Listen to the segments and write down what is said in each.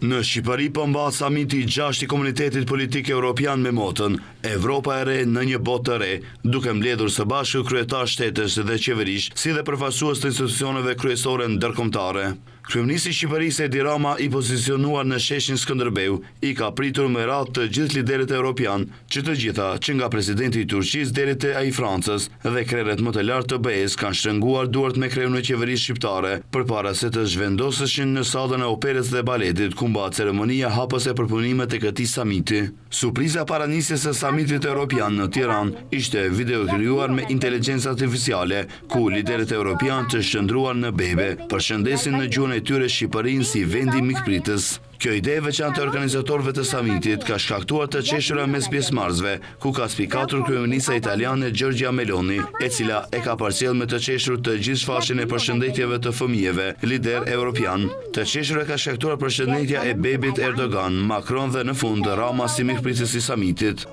Në Shqipëri po mbahet samiti i 6 i Komunitetit Politik Evropian me motën Evropa e re në një botë të re, duke mbledhur së bashku kryetar shtetësh dhe qeverish, si dhe përfaqësues të institucioneve kryesore ndërkombëtare. Kryeministri i Shqipërisë Edi Rama, i pozicionuar në sheshin Skënderbeu, i ka pritur me radhë të gjithë liderët evropian, që të gjitha, që nga presidenti i Turqisë deri te ai i Francës dhe krerët më të lartë të BE-s kanë shtrënguar duart me kreun e qeverisë shqiptare, përpara se të zhvendoseshin në sallën e operës dhe baletit, ku mba ceremonia hapëse për punimet e këtij samiti. Surpriza para nisjes së samitit evropian në Tiranë ishte video krijuar me inteligjencë artificiale, ku liderët evropian të shndruar në bebe përshëndesin në gjuhën e tyre Shqipërinë si vendi mikpritës. Kjo ide e veçantë e organizatorëve të samitit ka shkaktuar të qeshura mes pjesëmarrësve, ku ka spikatur kryeministra italiane Giorgia Meloni, e cila e ka përcjell me të qeshur të gjithë shfaqjen e përshëndetjeve të fëmijëve, lider evropian. Të qeshura ka shkaktuar përshëndetja e bebit Erdogan, Macron dhe në fund Rama si mikpritës i samitit.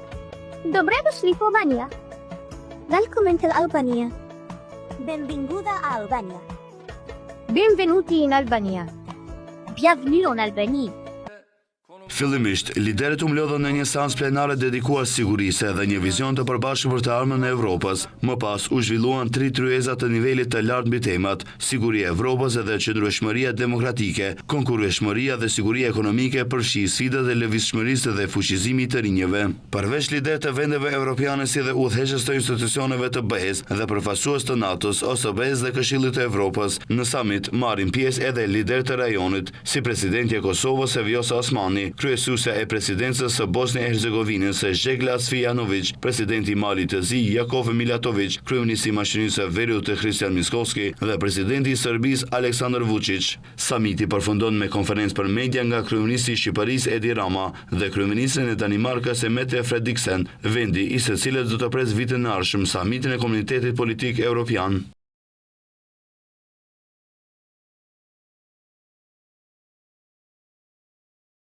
Dobrodošli v Albania. Welcome to Albania. Benvinguta a Albania. Benvenuti in Albania. Bienvenue en Albanie. Fillimisht, liderët u mlodhën në një seancë plenare dedikuar sigurisë dhe një vizion të përbashkët për të armën e Evropës. Më pas u zhvilluan 3 tryeza të nivelit të lartë mbi temat: siguria e Evropës dhe qëndrueshmëria demokratike, konkurrueshmëria dhe siguria ekonomike, përfshi sfidat e lëvizshmërisë dhe fuqizimi të rinjve. Përveç liderë të vendeve evropiane si dhe udhëheqës të institucioneve të BE-s dhe përfaqësues të NATO-s, OSBE-s dhe Këshillit të Evropës, në samit marrin pjesë edhe liderë të rajonit, si presidenti e Kosovës Vjosa Osmani, kryesuesja e presidencës së Bosnjë e Hercegovinës Žegla Cvijanović, presidenti i Malit të Zi Jakov Milatović, kryeministri i Maqedonisë së Veriut Hristijan Miskovski dhe presidenti i Serbisë Aleksandar Vučić. Samiti përfundon me konferencë për media nga kryeministri i Shqipërisë Edi Rama dhe kryeministri e Danimarkës Mette Frederiksen, vendi i së cilës do të pres vitin e ardhshëm samitin e Komunitetit Politik Evropian.